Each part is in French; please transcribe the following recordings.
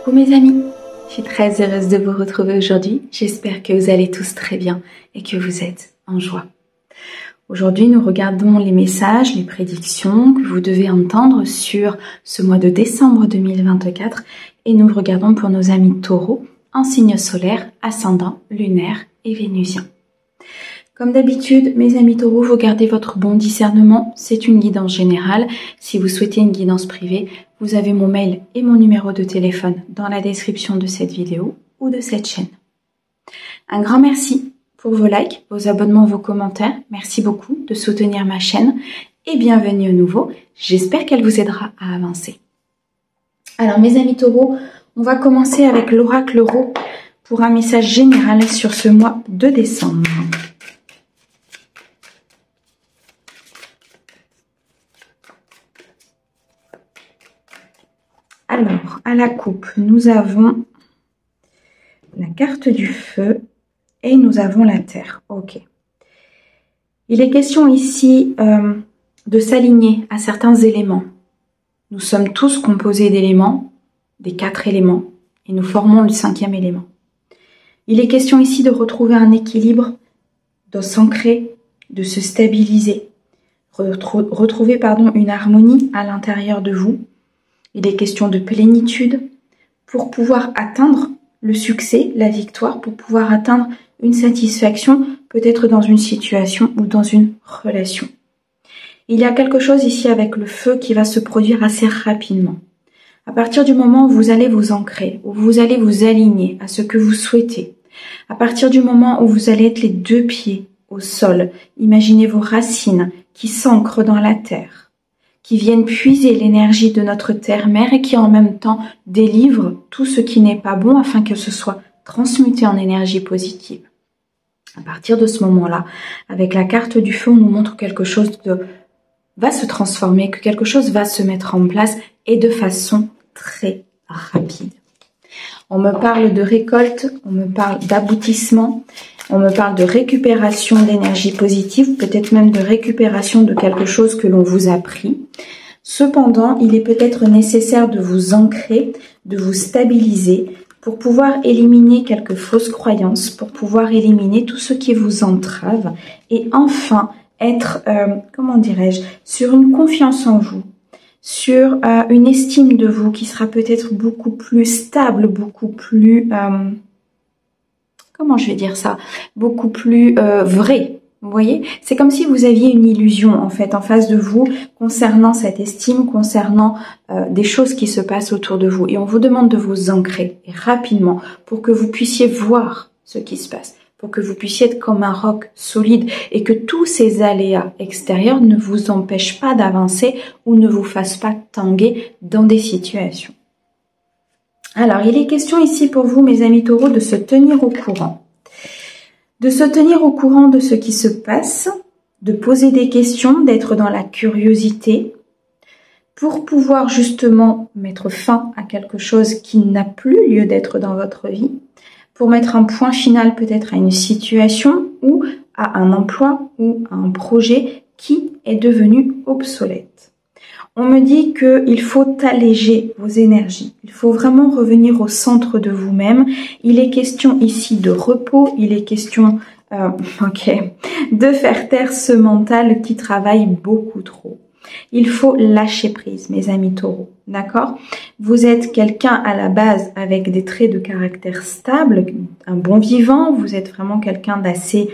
Coucou mes amis, je suis très heureuse de vous retrouver aujourd'hui. J'espère que vous allez tous très bien et que vous êtes en joie. Aujourd'hui, nous regardons les messages, les prédictions que vous devez entendre sur ce mois de décembre 2024 et nous regardons pour nos amis taureaux en signe solaire, ascendant, lunaire et vénusien. Comme d'habitude, mes amis taureaux, vous gardez votre bon discernement, c'est une guidance générale. Si vous souhaitez une guidance privée, vous avez mon mail et mon numéro de téléphone dans la description de cette vidéo ou de cette chaîne. Un grand merci pour vos likes, vos abonnements, vos commentaires. Merci beaucoup de soutenir ma chaîne et bienvenue à nouveau. J'espère qu'elle vous aidera à avancer. Alors mes amis taureaux, on va commencer avec l'oracle Rho pour un message général sur ce mois de décembre. Alors, à la coupe, nous avons la carte du feu et nous avons la terre. Ok. Il est question ici de s'aligner à certains éléments. Nous sommes tous composés d'éléments, des 4 éléments, et nous formons le 5e élément. Il est question ici de retrouver un équilibre, de s'ancrer, de se stabiliser, retrouver une harmonie à l'intérieur de vous. Il est question de plénitude pour pouvoir atteindre le succès, la victoire, pour pouvoir atteindre une satisfaction, peut-être dans une situation ou dans une relation. Il y a quelque chose ici avec le feu qui va se produire assez rapidement. À partir du moment où vous allez vous ancrer, où vous allez vous aligner à ce que vous souhaitez, à partir du moment où vous allez être les 2 pieds au sol, imaginez vos racines qui s'ancrent dans la terre, qui viennent puiser l'énergie de notre terre-mère et qui en même temps délivrent tout ce qui n'est pas bon afin que ce soit transmuté en énergie positive. À partir de ce moment-là, avec la carte du feu, on nous montre que quelque chose va se transformer, que quelque chose va se mettre en place et de façon très rapide. On me parle de récolte, on me parle d'aboutissement, on me parle de récupération d'énergie positive, peut-être même de récupération de quelque chose que l'on vous a pris. Cependant, il est peut-être nécessaire de vous ancrer, de vous stabiliser pour pouvoir éliminer quelques fausses croyances, pour pouvoir éliminer tout ce qui vous entrave et enfin être, sur une confiance en vous, sur une estime de vous qui sera peut-être beaucoup plus stable, beaucoup plus, beaucoup plus vraie. Vous voyez, c'est comme si vous aviez une illusion en fait en face de vous concernant cette estime, concernant des choses qui se passent autour de vous. Et on vous demande de vous ancrer rapidement pour que vous puissiez voir ce qui se passe, pour que vous puissiez être comme un roc solide et que tous ces aléas extérieurs ne vous empêchent pas d'avancer ou ne vous fassent pas tanguer dans des situations. Alors, il est question ici pour vous, mes amis taureaux, de se tenir au courant. De se tenir au courant de ce qui se passe, de poser des questions, d'être dans la curiosité, pour pouvoir justement mettre fin à quelque chose qui n'a plus lieu d'être dans votre vie, pour mettre un point final peut-être à une situation ou à un emploi ou à un projet qui est devenu obsolète. On me dit qu'il faut alléger vos énergies. Il faut vraiment revenir au centre de vous-même. Il est question ici de repos. Il est question de faire taire ce mental qui travaille beaucoup trop. Il faut lâcher prise, mes amis taureaux. D'accord? Vous êtes quelqu'un à la base avec des traits de caractère stable, un bon vivant. Vous êtes vraiment quelqu'un d'assez...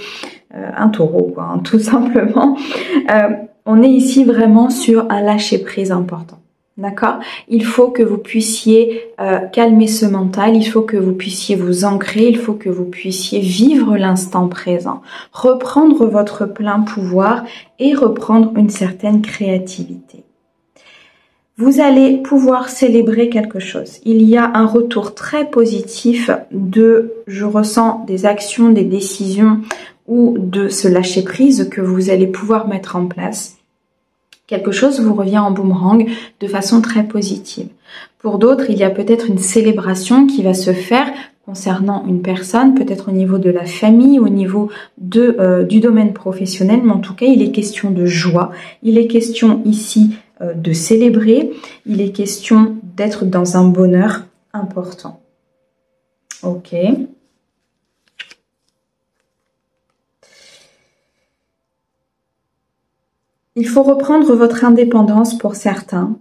un taureau, quoi, hein, tout simplement. On est ici vraiment sur un lâcher-prise important. D'accord? Il faut que vous puissiez calmer ce mental, il faut que vous puissiez vous ancrer, il faut que vous puissiez vivre l'instant présent, reprendre votre plein pouvoir et reprendre une certaine créativité. Vous allez pouvoir célébrer quelque chose. Il y a un retour très positif je ressens, des actions, des décisions ou de ce lâcher-prise que vous allez pouvoir mettre en place. Quelque chose vous revient en boomerang de façon très positive. Pour d'autres, il y a peut-être une célébration qui va se faire concernant une personne, peut-être au niveau de la famille, au niveau du domaine professionnel, mais en tout cas, il est question de joie. Il est question ici de célébrer, il est question d'être dans un bonheur important. Ok. Il faut reprendre votre indépendance pour certains,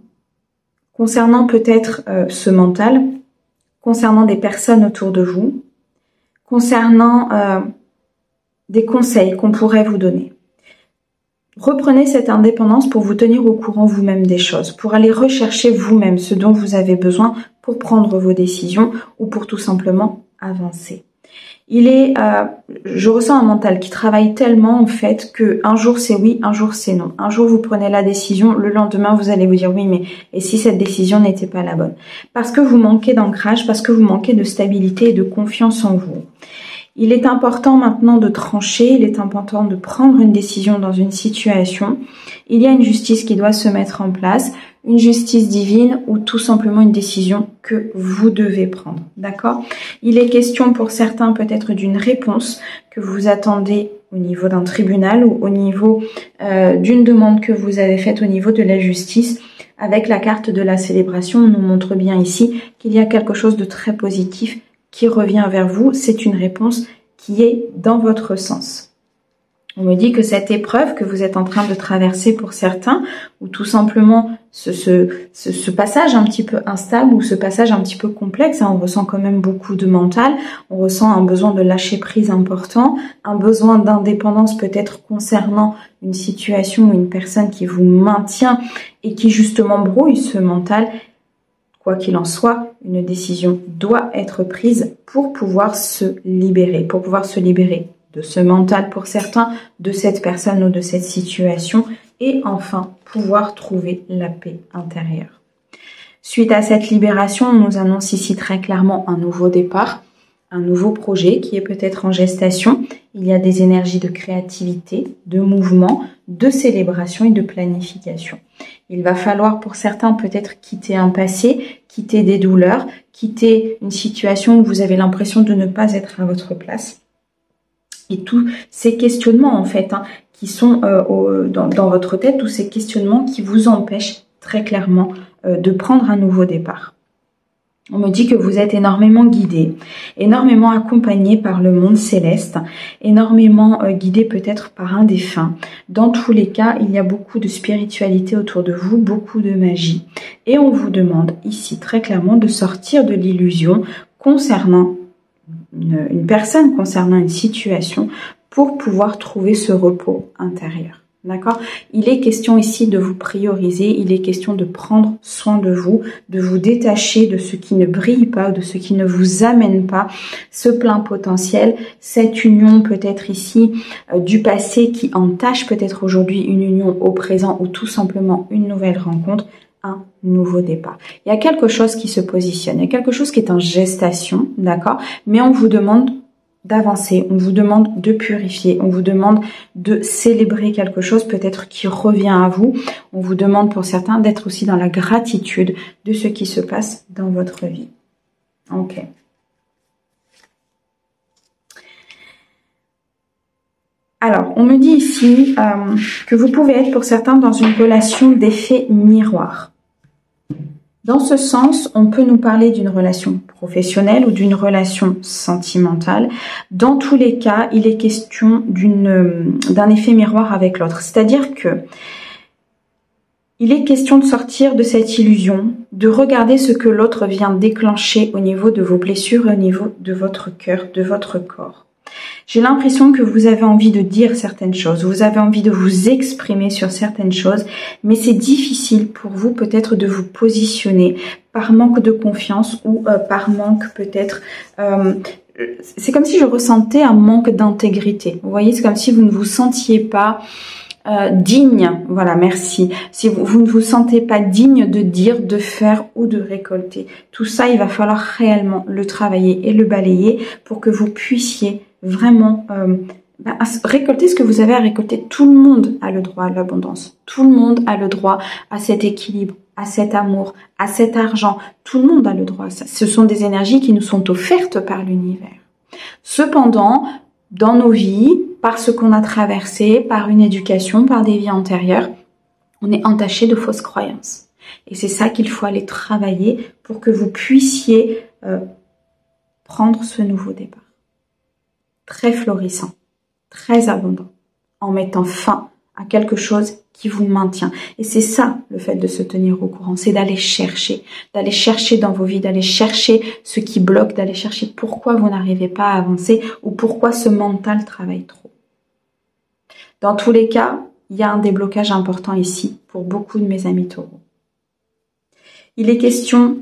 concernant peut-être ce mental, concernant des personnes autour de vous, concernant des conseils qu'on pourrait vous donner. Reprenez cette indépendance pour vous tenir au courant vous-même des choses, pour aller rechercher vous-même ce dont vous avez besoin pour prendre vos décisions ou pour tout simplement avancer. Je ressens un mental qui travaille tellement en fait que un jour c'est oui, un jour c'est non. Un jour vous prenez la décision, le lendemain vous allez vous dire oui, mais et si cette décision n'était pas la bonne? Parce que vous manquez d'ancrage, parce que vous manquez de stabilité et de confiance en vous. Il est important maintenant de trancher, il est important de prendre une décision dans une situation. Il y a une justice qui doit se mettre en place, une justice divine ou tout simplement une décision que vous devez prendre, d'accord? Il est question pour certains peut-être d'une réponse que vous attendez au niveau d'un tribunal ou au niveau d'une demande que vous avez faite au niveau de la justice. Avec la carte de la célébration, on nous montre bien ici qu'il y a quelque chose de très positif qui revient vers vous, c'est une réponse qui est dans votre sens. On me dit que cette épreuve que vous êtes en train de traverser pour certains, ou tout simplement ce passage un petit peu instable, ou ce passage un petit peu complexe, on ressent quand même beaucoup de mental, on ressent un besoin de lâcher prise important, un besoin d'indépendance peut-être concernant une situation ou une personne qui vous maintient et qui justement brouille ce mental. Quoi qu'il en soit, une décision doit être prise pour pouvoir se libérer, de ce mental pour certains, de cette personne ou de cette situation, et enfin pouvoir trouver la paix intérieure. Suite à cette libération, on nous annonce ici très clairement un nouveau départ, un nouveau projet qui est peut-être en gestation. Il y a des énergies de créativité, de mouvement, de célébration et de planification. Il va falloir pour certains peut-être quitter un passé, quitter des douleurs, quitter une situation où vous avez l'impression de ne pas être à votre place. Et tous ces questionnements en fait qui sont dans votre tête, tous ces questionnements qui vous empêchent très clairement de prendre un nouveau départ. On me dit que vous êtes énormément guidé, énormément accompagné par le monde céleste, énormément guidé peut-être par un défunt. Dans tous les cas, il y a beaucoup de spiritualité autour de vous, beaucoup de magie. Et on vous demande ici très clairement de sortir de l'illusion concernant une personne, concernant une situation, pour pouvoir trouver ce repos intérieur. D'accord? Il est question ici de vous prioriser, il est question de prendre soin de vous détacher de ce qui ne brille pas, de ce qui ne vous amène pas ce plein potentiel, cette union peut-être ici du passé qui entache peut-être aujourd'hui une union au présent ou tout simplement une nouvelle rencontre, un nouveau départ. Il y a quelque chose qui se positionne, il y a quelque chose qui est en gestation, d'accord? Mais on vous demande d'avancer, on vous demande de purifier, on vous demande de célébrer quelque chose peut-être qui revient à vous. On vous demande pour certains d'être aussi dans la gratitude de ce qui se passe dans votre vie. Ok. Alors, on me dit ici que vous pouvez être pour certains dans une relation d'effet miroir. Dans ce sens, on peut nous parler d'une relation professionnelle ou d'une relation sentimentale. Dans tous les cas, il est question d'un effet miroir avec l'autre. C'est-à-dire que il est question de sortir de cette illusion, de regarder ce que l'autre vient déclencher au niveau de vos blessures et au niveau de votre cœur, de votre corps. J'ai l'impression que vous avez envie de dire certaines choses, vous avez envie de vous exprimer sur certaines choses, mais c'est difficile pour vous peut-être de vous positionner par manque de confiance ou par manque peut-être... c'est comme si je ressentais un manque d'intégrité. Vous voyez, c'est comme si vous ne vous sentiez pas digne. Voilà, merci. Si vous ne vous sentez pas digne de dire, de faire ou de récolter. Tout ça, il va falloir réellement le travailler et le balayer pour que vous puissiez vraiment récolter ce que vous avez à récolter. Tout le monde a le droit à l'abondance. Tout le monde a le droit à cet équilibre, à cet amour, à cet argent. Tout le monde a le droit à ça. Ce sont des énergies qui nous sont offertes par l'univers. Cependant, dans nos vies, par ce qu'on a traversé, par une éducation, par des vies antérieures, on est entaché de fausses croyances. Et c'est ça qu'il faut aller travailler pour que vous puissiez prendre ce nouveau départ. Très florissant, très abondant, en mettant fin à quelque chose qui vous maintient. Et c'est ça, le fait de se tenir au courant, c'est d'aller chercher dans vos vies, d'aller chercher ce qui bloque, d'aller chercher pourquoi vous n'arrivez pas à avancer ou pourquoi ce mental travaille trop. Dans tous les cas, il y a un déblocage important ici pour beaucoup de mes amis taureaux. Il est question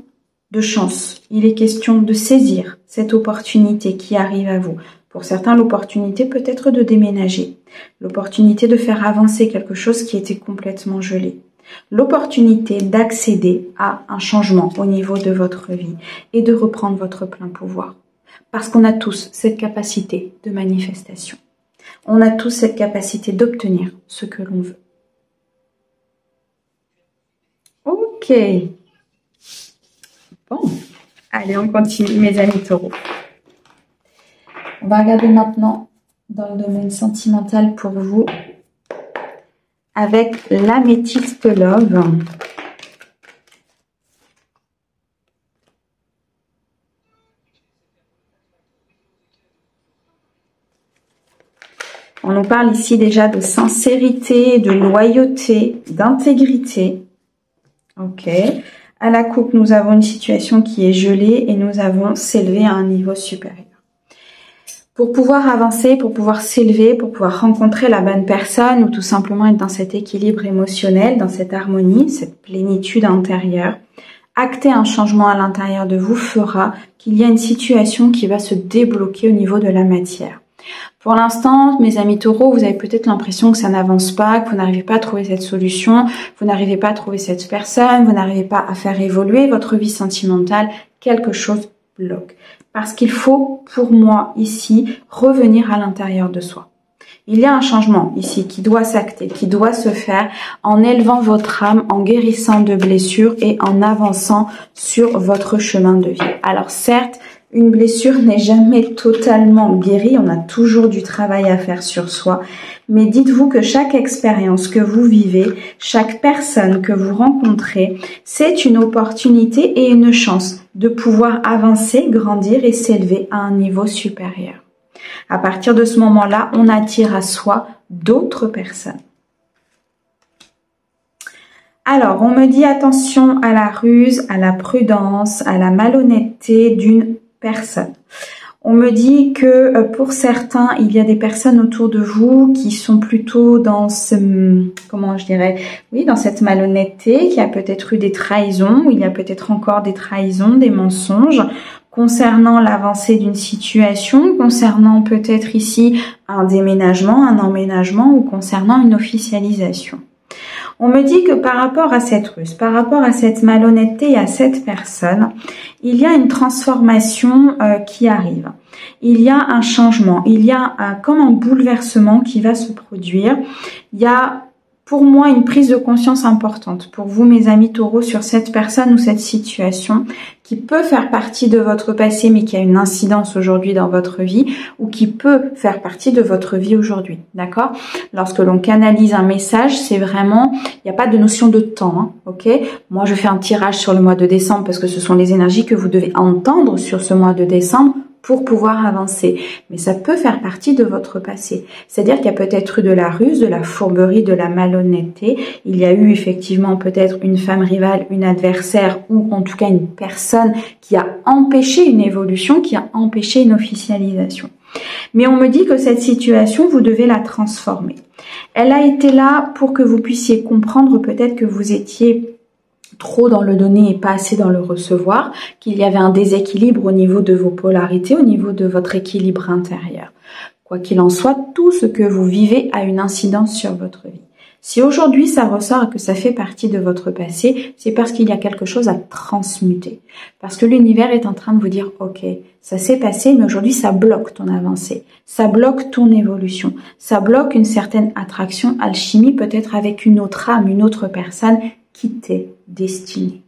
de chance, il est question de saisir cette opportunité qui arrive à vous. Pour certains, l'opportunité peut être de déménager, l'opportunité de faire avancer quelque chose qui était complètement gelé, l'opportunité d'accéder à un changement au niveau de votre vie et de reprendre votre plein pouvoir. Parce qu'on a tous cette capacité de manifestation. On a tous cette capacité d'obtenir ce que l'on veut. Ok. Bon, allez, on continue, mes amis taureaux. On va regarder maintenant dans le domaine sentimental pour vous avec l'améthyste love. On nous parle ici déjà de sincérité, de loyauté, d'intégrité. Ok. À la coupe, nous avons une situation qui est gelée et nous avons s'élevé à un niveau supérieur. Pour pouvoir avancer, pour pouvoir s'élever, pour pouvoir rencontrer la bonne personne ou tout simplement être dans cet équilibre émotionnel, dans cette harmonie, cette plénitude intérieure, acter un changement à l'intérieur de vous fera qu'il y a une situation qui va se débloquer au niveau de la matière. Pour l'instant, mes amis taureaux, vous avez peut-être l'impression que ça n'avance pas, que vous n'arrivez pas à trouver cette solution, vous n'arrivez pas à trouver cette personne, vous n'arrivez pas à faire évoluer votre vie sentimentale, quelque chose bloque. Parce qu'il faut, pour moi, ici, revenir à l'intérieur de soi. Il y a un changement ici qui doit s'acter, qui doit se faire en élevant votre âme, en guérissant de blessures et en avançant sur votre chemin de vie. Alors certes, une blessure n'est jamais totalement guérie, on a toujours du travail à faire sur soi, mais dites-vous que chaque expérience que vous vivez, chaque personne que vous rencontrez, c'est une opportunité et une chance de pouvoir avancer, grandir et s'élever à un niveau supérieur. À partir de ce moment-là, on attire à soi d'autres personnes. Alors, on me dit attention à la ruse, à la prudence, à la malhonnêteté d'une personne. On me dit que pour certains, il y a des personnes autour de vous qui sont plutôt dans dans cette malhonnêteté, qui a peut-être eu des trahisons, ou il y a peut-être encore des trahisons, des mensonges concernant l'avancée d'une situation, concernant peut-être ici un déménagement, un emménagement ou concernant une officialisation. On me dit que par rapport à cette ruse, par rapport à cette malhonnêteté et à cette personne, il y a une transformation qui arrive. Il y a un changement, il y a comme un bouleversement qui va se produire. Il y a pour moi une prise de conscience importante pour vous, mes amis taureaux, sur cette personne ou cette situation qui peut faire partie de votre passé mais qui a une incidence aujourd'hui dans votre vie ou qui peut faire partie de votre vie aujourd'hui, d'accord? Lorsque l'on canalise un message, c'est vraiment, il n'y a pas de notion de temps, hein, ok? Moi, je fais un tirage sur le mois de décembre parce que ce sont les énergies que vous devez entendre sur ce mois de décembre pour pouvoir avancer. Mais ça peut faire partie de votre passé. C'est-à-dire qu'il y a peut-être eu de la ruse, de la fourberie, de la malhonnêteté. Il y a eu effectivement peut-être une femme rivale, une adversaire ou en tout cas une personne qui a empêché une évolution, qui a empêché une officialisation. Mais on me dit que cette situation, vous devez la transformer. Elle a été là pour que vous puissiez comprendre peut-être que vous étiez trop dans le donner et pas assez dans le recevoir, qu'il y avait un déséquilibre au niveau de vos polarités, au niveau de votre équilibre intérieur. Quoi qu'il en soit, tout ce que vous vivez a une incidence sur votre vie. Si aujourd'hui ça ressort et que ça fait partie de votre passé, c'est parce qu'il y a quelque chose à transmuter. Parce que l'univers est en train de vous dire, ok, ça s'est passé, mais aujourd'hui ça bloque ton avancée, ça bloque ton évolution, ça bloque une certaine attraction, alchimie peut-être avec une autre âme, une autre personne qui t'est destiné.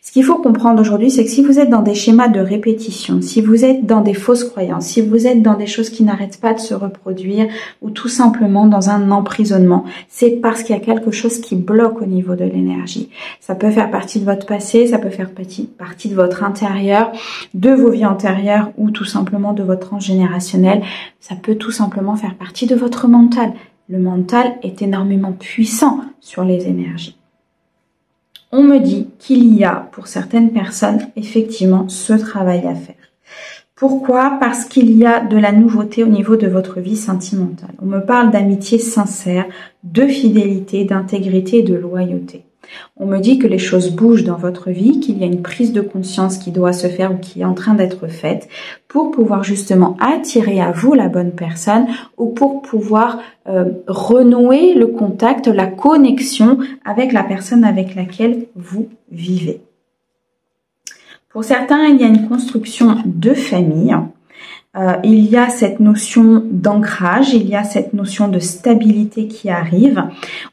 Ce qu'il faut comprendre aujourd'hui, c'est que si vous êtes dans des schémas de répétition, si vous êtes dans des fausses croyances, si vous êtes dans des choses qui n'arrêtent pas de se reproduire ou tout simplement dans un emprisonnement, c'est parce qu'il y a quelque chose qui bloque au niveau de l'énergie. Ça peut faire partie de votre passé, ça peut faire partie de votre intérieur, de vos vies antérieures ou tout simplement de votre transgénérationnel. Ça peut tout simplement faire partie de votre mental. Le mental est énormément puissant sur les énergies. On me dit qu'il y a, pour certaines personnes, effectivement, ce travail à faire. Pourquoi? Parce qu'il y a de la nouveauté au niveau de votre vie sentimentale. On me parle d'amitié sincère, de fidélité, d'intégrité et de loyauté. On me dit que les choses bougent dans votre vie, qu'il y a une prise de conscience qui doit se faire ou qui est en train d'être faite pour pouvoir justement attirer à vous la bonne personne ou pour pouvoir renouer le contact, la connexion avec la personne avec laquelle vous vivez. Pour certains, il y a une construction de famille. Il y a cette notion d'ancrage, il y a cette notion de stabilité qui arrive.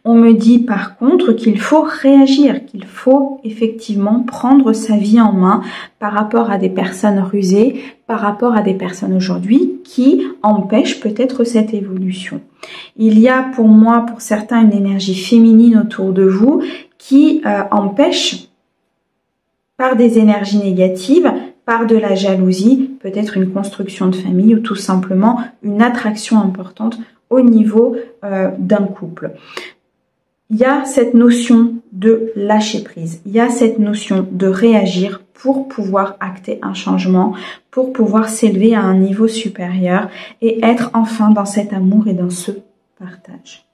On me dit par contre qu'il faut réagir, qu'il faut effectivement prendre sa vie en main par rapport à des personnes rusées, par rapport à des personnes aujourd'hui qui empêchent peut-être cette évolution. Il y a pour moi, pour certains, une énergie féminine autour de vous qui empêche par des énergies négatives, par de la jalousie, peut-être une construction de famille ou tout simplement une attraction importante au niveau d'un couple. Il y a cette notion de lâcher prise, il y a cette notion de réagir pour pouvoir acter un changement, pour pouvoir s'élever à un niveau supérieur et être enfin dans cet amour et dans ce partage.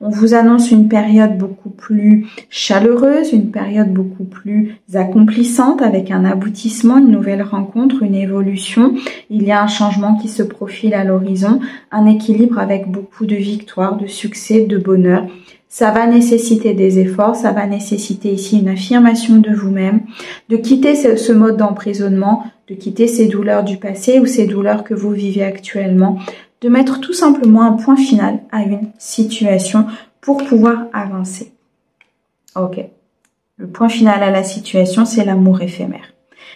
On vous annonce une période beaucoup plus chaleureuse, une période beaucoup plus accomplissante avec un aboutissement, une nouvelle rencontre, une évolution. Il y a un changement qui se profile à l'horizon, un équilibre avec beaucoup de victoires, de succès, de bonheur. Ça va nécessiter des efforts, ça va nécessiter ici une affirmation de vous-même, de quitter ce mode d'emprisonnement, de quitter ces douleurs du passé ou ces douleurs que vous vivez actuellement, de mettre tout simplement un point final à une situation pour pouvoir avancer. Ok. Le point final à la situation, c'est l'amour éphémère.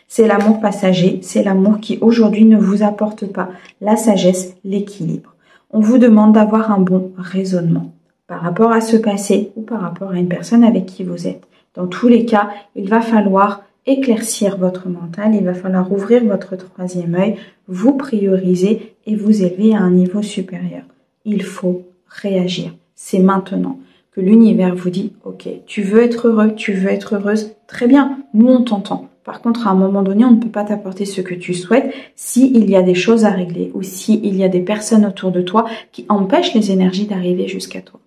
C'est l'amour passager, c'est l'amour qui aujourd'hui ne vous apporte pas la sagesse, l'équilibre. On vous demande d'avoir un bon raisonnement par rapport à ce passé ou par rapport à une personne avec qui vous êtes. Dans tous les cas, il va falloir éclaircir votre mental, il va falloir ouvrir votre troisième œil, vous prioriser et vous élever à un niveau supérieur. Il faut réagir. C'est maintenant que l'univers vous dit « Ok, tu veux être heureux, tu veux être heureuse, très bien, nous on t'entend. Par contre, à un moment donné, on ne peut pas t'apporter ce que tu souhaites s'il y a des choses à régler ou s'il y a des personnes autour de toi qui empêchent les énergies d'arriver jusqu'à toi. »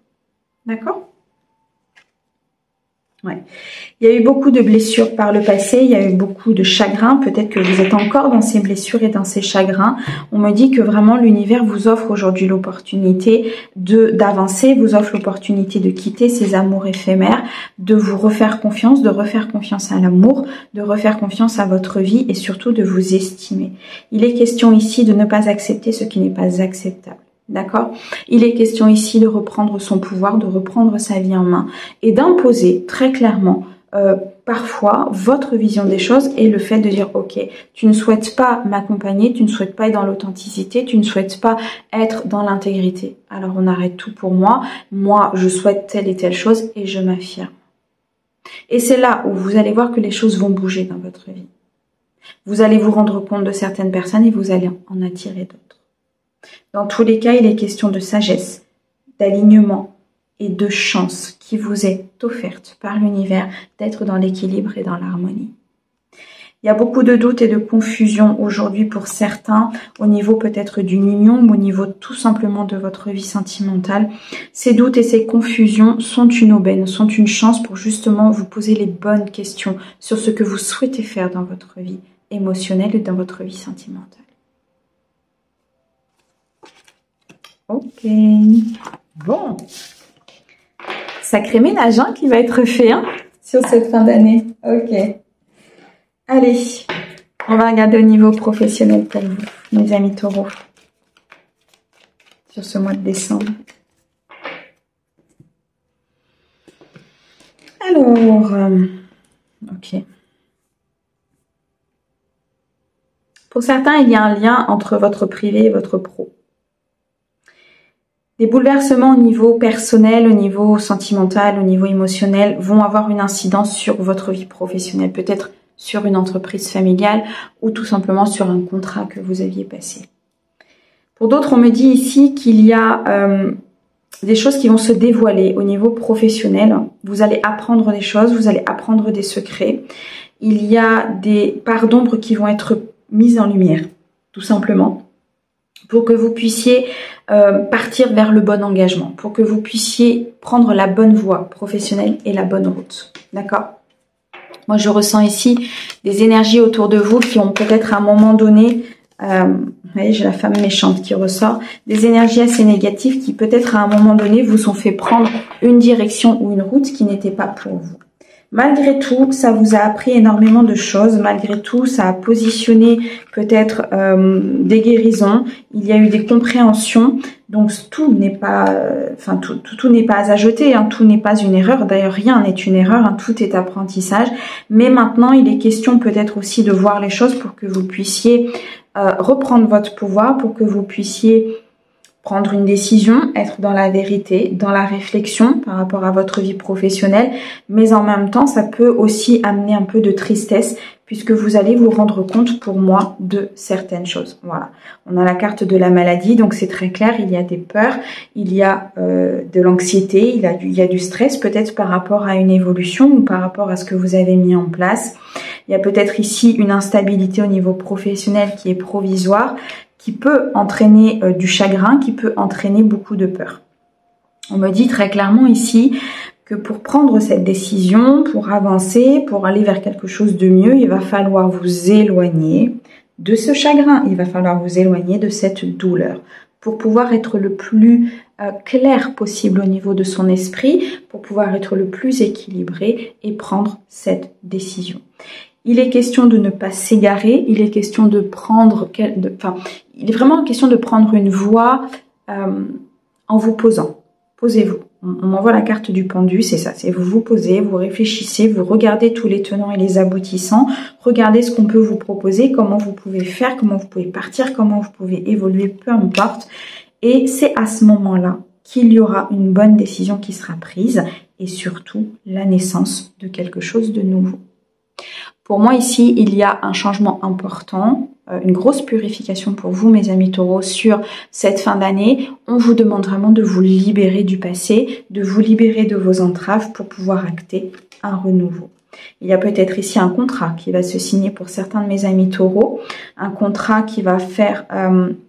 D'accord ? Ouais. Il y a eu beaucoup de blessures par le passé, il y a eu beaucoup de chagrins, peut-être que vous êtes encore dans ces blessures et dans ces chagrins. On me dit que vraiment l'univers vous offre aujourd'hui l'opportunité d'avancer, vous offre l'opportunité de quitter ces amours éphémères, de vous refaire confiance, de refaire confiance à l'amour, de refaire confiance à votre vie et surtout de vous estimer. Il est question ici de ne pas accepter ce qui n'est pas acceptable. D'accord? Il est question ici de reprendre son pouvoir, de reprendre sa vie en main et d'imposer très clairement parfois votre vision des choses et le fait de dire ok, tu ne souhaites pas m'accompagner, tu ne souhaites pas être dans l'authenticité, tu ne souhaites pas être dans l'intégrité. Alors on arrête tout pour moi je souhaite telle et telle chose et je m'affirme. Et c'est là où vous allez voir que les choses vont bouger dans votre vie. Vous allez vous rendre compte de certaines personnes et vous allez en attirer d'autres. Dans tous les cas, il est question de sagesse, d'alignement et de chance qui vous est offerte par l'univers d'être dans l'équilibre et dans l'harmonie. Il y a beaucoup de doutes et de confusion aujourd'hui pour certains au niveau peut-être d'une union ou au niveau tout simplement de votre vie sentimentale. Ces doutes et ces confusions sont une aubaine, sont une chance pour justement vous poser les bonnes questions sur ce que vous souhaitez faire dans votre vie émotionnelle et dans votre vie sentimentale. Ok, bon, sacré ménage qui va être fait sur cette fin d'année. Ok, allez, on va regarder au niveau professionnel pour vous, mes amis taureaux, sur ce mois de décembre. Alors, ok. Pour certains, il y a un lien entre votre privé et votre pro. Des bouleversements au niveau personnel, au niveau sentimental, au niveau émotionnel vont avoir une incidence sur votre vie professionnelle, peut-être sur une entreprise familiale ou tout simplement sur un contrat que vous aviez passé. Pour d'autres, on me dit ici qu'il y a des choses qui vont se dévoiler au niveau professionnel. Vous allez apprendre des choses, vous allez apprendre des secrets. Il y a des parts d'ombre qui vont être mises en lumière, tout simplement, pour que vous puissiez partir vers le bon engagement, pour que vous puissiez prendre la bonne voie professionnelle et la bonne route. D'accord ? Moi, je ressens ici des énergies autour de vous qui ont peut-être à un moment donné, vous voyez, j'ai la femme méchante qui ressort, des énergies assez négatives qui peut-être à un moment donné vous ont fait prendre une direction ou une route qui n'était pas pour vous. Malgré tout, ça vous a appris énormément de choses. Malgré tout, ça a positionné peut-être des guérisons. Il y a eu des compréhensions. Donc tout n'est pas, tout n'est pas à jeter. Hein. Tout n'est pas une erreur. D'ailleurs, rien n'est une erreur. Hein. Tout est apprentissage. Mais maintenant, il est question peut-être aussi de voir les choses pour que vous puissiez reprendre votre pouvoir, pour que vous puissiez prendre une décision, être dans la vérité, dans la réflexion par rapport à votre vie professionnelle, mais en même temps, ça peut aussi amener un peu de tristesse puisque vous allez vous rendre compte, pour moi, de certaines choses. Voilà. On a la carte de la maladie, donc c'est très clair, il y a des peurs, il y a de l'anxiété, il y a du stress peut-être par rapport à une évolution ou par rapport à ce que vous avez mis en place. Il y a peut-être ici une instabilité au niveau professionnel qui est provisoire, qui peut entraîner du chagrin, qui peut entraîner beaucoup de peur. On me dit très clairement ici que pour prendre cette décision, pour avancer, pour aller vers quelque chose de mieux, il va falloir vous éloigner de ce chagrin, il va falloir vous éloigner de cette douleur pour pouvoir être le plus clair possible au niveau de son esprit, pour pouvoir être le plus équilibré et prendre cette décision. Il est question de ne pas s'égarer, il est question de prendre, il est vraiment question de prendre une voie en vous posant. Posez-vous. On m'envoie la carte du pendu, c'est ça, c'est vous vous posez, vous réfléchissez, vous regardez tous les tenants et les aboutissants, regardez ce qu'on peut vous proposer, comment vous pouvez faire, comment vous pouvez partir, comment vous pouvez évoluer, peu importe. Et c'est à ce moment-là qu'il y aura une bonne décision qui sera prise et surtout la naissance de quelque chose de nouveau. Pour moi ici, il y a un changement important, une grosse purification pour vous, mes amis taureaux, sur cette fin d'année. On vous demande vraiment de vous libérer du passé, de vous libérer de vos entraves pour pouvoir acter un renouveau. Il y a peut-être ici un contrat qui va se signer pour certains de mes amis taureaux, un contrat qui va faire,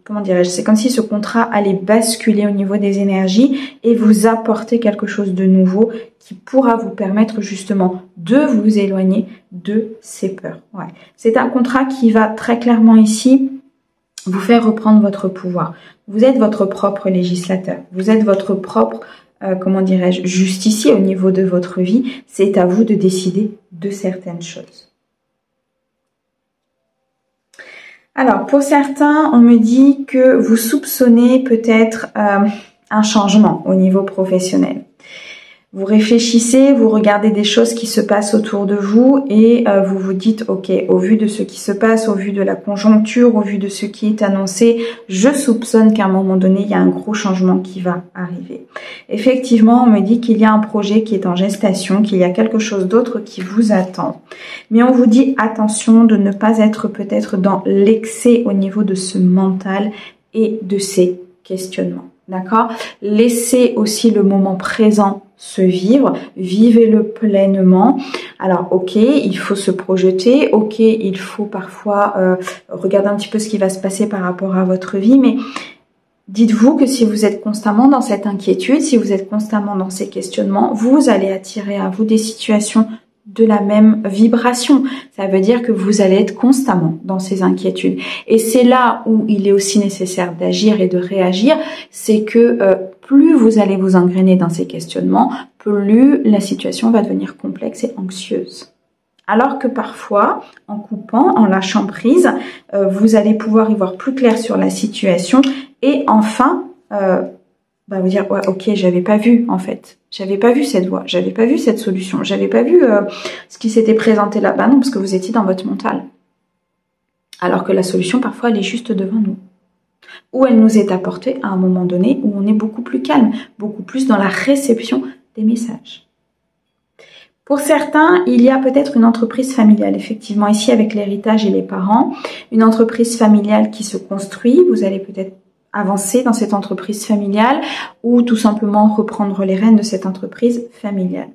comment dirais-je, c'est comme si ce contrat allait basculer au niveau des énergies et vous apporter quelque chose de nouveau qui pourra vous permettre justement de vous éloigner de ces peurs. Ouais. C'est un contrat qui va très clairement ici vous faire reprendre votre pouvoir. Vous êtes votre propre législateur, vous êtes votre propre comment dirais-je, justicier au niveau de votre vie, c'est à vous de décider de certaines choses. Alors, pour certains, on me dit que vous soupçonnez peut-être un changement au niveau professionnel. Vous réfléchissez, vous regardez des choses qui se passent autour de vous et vous vous dites, ok, au vu de ce qui se passe, au vu de la conjoncture, au vu de ce qui est annoncé, je soupçonne qu'à un moment donné, il y a un gros changement qui va arriver. Effectivement, on me dit qu'il y a un projet qui est en gestation, qu'il y a quelque chose d'autre qui vous attend. Mais on vous dit attention de ne pas être peut-être dans l'excès au niveau de ce mental et de ces questionnements. D'accord ? Laissez aussi le moment présent se vivre, vivez-le pleinement. Alors ok, il faut se projeter, ok, il faut parfois regarder un petit peu ce qui va se passer par rapport à votre vie, mais dites-vous que si vous êtes constamment dans cette inquiétude, si vous êtes constamment dans ces questionnements, vous allez attirer à vous des situations de la même vibration. Ça veut dire que vous allez être constamment dans ces inquiétudes. Et c'est là où il est aussi nécessaire d'agir et de réagir, c'est que plus vous allez vous engrainer dans ces questionnements, plus la situation va devenir complexe et anxieuse. Alors que parfois, en coupant, en lâchant prise, vous allez pouvoir y voir plus clair sur la situation et enfin vous dire ouais, ok, j'avais pas vu en fait, j'avais pas vu cette voie, j'avais pas vu cette solution, j'avais pas vu ce qui s'était présenté là. Bah non, parce que vous étiez dans votre mental. Alors que la solution, parfois, elle est juste devant nous. Ou elle nous est apportée à un moment donné où on est beaucoup plus calme, beaucoup plus dans la réception des messages. Pour certains, il y a peut-être une entreprise familiale. Effectivement, ici, avec l'héritage et les parents, une entreprise familiale qui se construit. Vous allez peut-être avancer dans cette entreprise familiale ou tout simplement reprendre les rênes de cette entreprise familiale.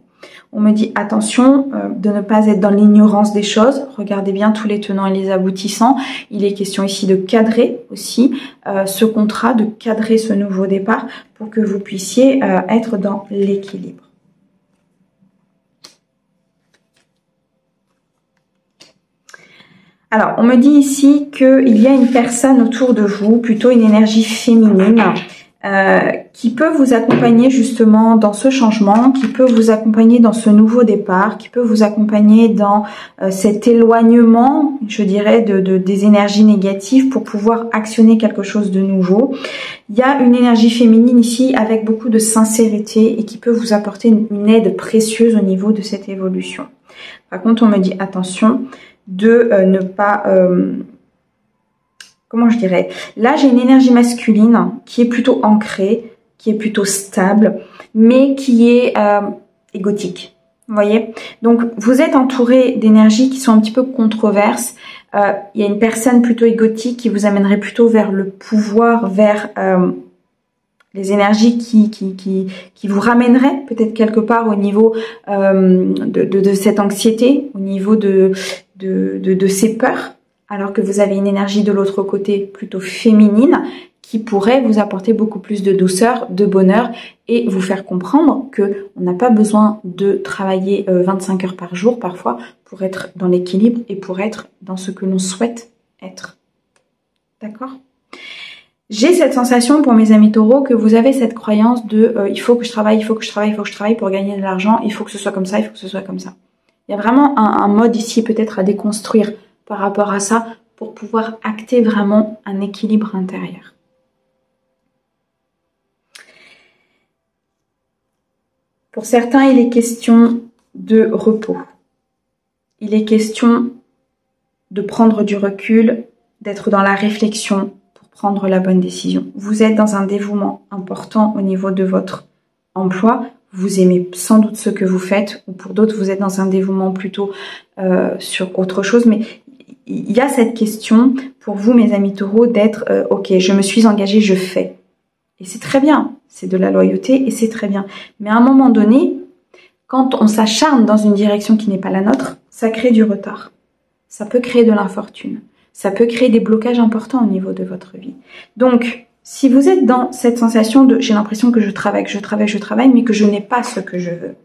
On me dit attention de ne pas être dans l'ignorance des choses. Regardez bien tous les tenants et les aboutissants. Il est question ici de cadrer aussi ce contrat, de cadrer ce nouveau départ pour que vous puissiez être dans l'équilibre. Alors, on me dit ici qu'il y a une personne autour de vous, plutôt une énergie féminine, qui peut vous accompagner justement dans ce changement, qui peut vous accompagner dans ce nouveau départ, qui peut vous accompagner dans cet éloignement, je dirais, des énergies négatives pour pouvoir actionner quelque chose de nouveau. Il y a une énergie féminine ici avec beaucoup de sincérité et qui peut vous apporter une aide précieuse au niveau de cette évolution. Par contre, on me dit attention de ne pas... comment je dirais? Là, j'ai une énergie masculine qui est plutôt ancrée, qui est plutôt stable, mais qui est égotique. Vous voyez? Donc, vous êtes entouré d'énergies qui sont un petit peu controverses. Il y a une personne plutôt égotique qui vous amènerait plutôt vers le pouvoir, vers les énergies qui vous ramèneraient peut-être quelque part au niveau de cette anxiété, au niveau de ces peurs. Alors que vous avez une énergie de l'autre côté plutôt féminine qui pourrait vous apporter beaucoup plus de douceur, de bonheur et vous faire comprendre que on n'a pas besoin de travailler 25 heures par jour parfois pour être dans l'équilibre et pour être dans ce que l'on souhaite être. D'accord ? J'ai cette sensation pour mes amis taureaux que vous avez cette croyance de il faut que je travaille, il faut que je travaille, il faut que je travaille pour gagner de l'argent, il faut que ce soit comme ça, il faut que ce soit comme ça. Il y a vraiment un mode ici peut-être à déconstruire par rapport à ça pour pouvoir acter vraiment un équilibre intérieur. Pour certains, il est question de repos. Il est question de prendre du recul, d'être dans la réflexion pour prendre la bonne décision. Vous êtes dans un dévouement important au niveau de votre emploi. Vous aimez sans doute ce que vous faites, ou pour d'autres, vous êtes dans un dévouement plutôt sur autre chose, mais il y a cette question pour vous, mes amis taureaux, d'être ok, je me suis engagée, je fais. Et c'est très bien, c'est de la loyauté et c'est très bien. Mais à un moment donné, quand on s'acharne dans une direction qui n'est pas la nôtre, ça crée du retard. Ça peut créer de l'infortune. Ça peut créer des blocages importants au niveau de votre vie. Donc, si vous êtes dans cette sensation de j'ai l'impression que je travaille, mais que je n'ai pas ce que je veux,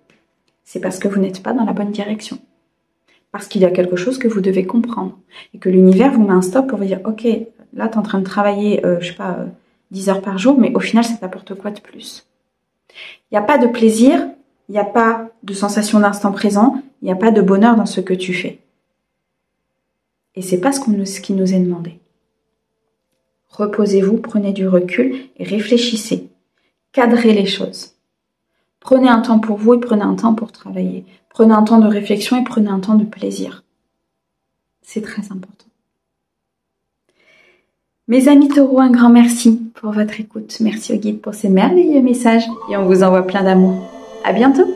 c'est parce que vous n'êtes pas dans la bonne direction. Parce qu'il y a quelque chose que vous devez comprendre. Et que l'univers vous met un stop pour vous dire, ok, là tu es en train de travailler, 10 heures par jour, mais au final ça t'apporte quoi de plus? Il n'y a pas de plaisir, il n'y a pas de sensation d'instant présent, il n'y a pas de bonheur dans ce que tu fais. Et c'est pas ce qui nous est demandé. Reposez-vous, prenez du recul et réfléchissez. Cadrez les choses. Prenez un temps pour vous et prenez un temps pour travailler. Prenez un temps de réflexion et prenez un temps de plaisir. C'est très important. Mes amis taureaux, un grand merci pour votre écoute. Merci au guide pour ces merveilleux messages et on vous envoie plein d'amour. À bientôt!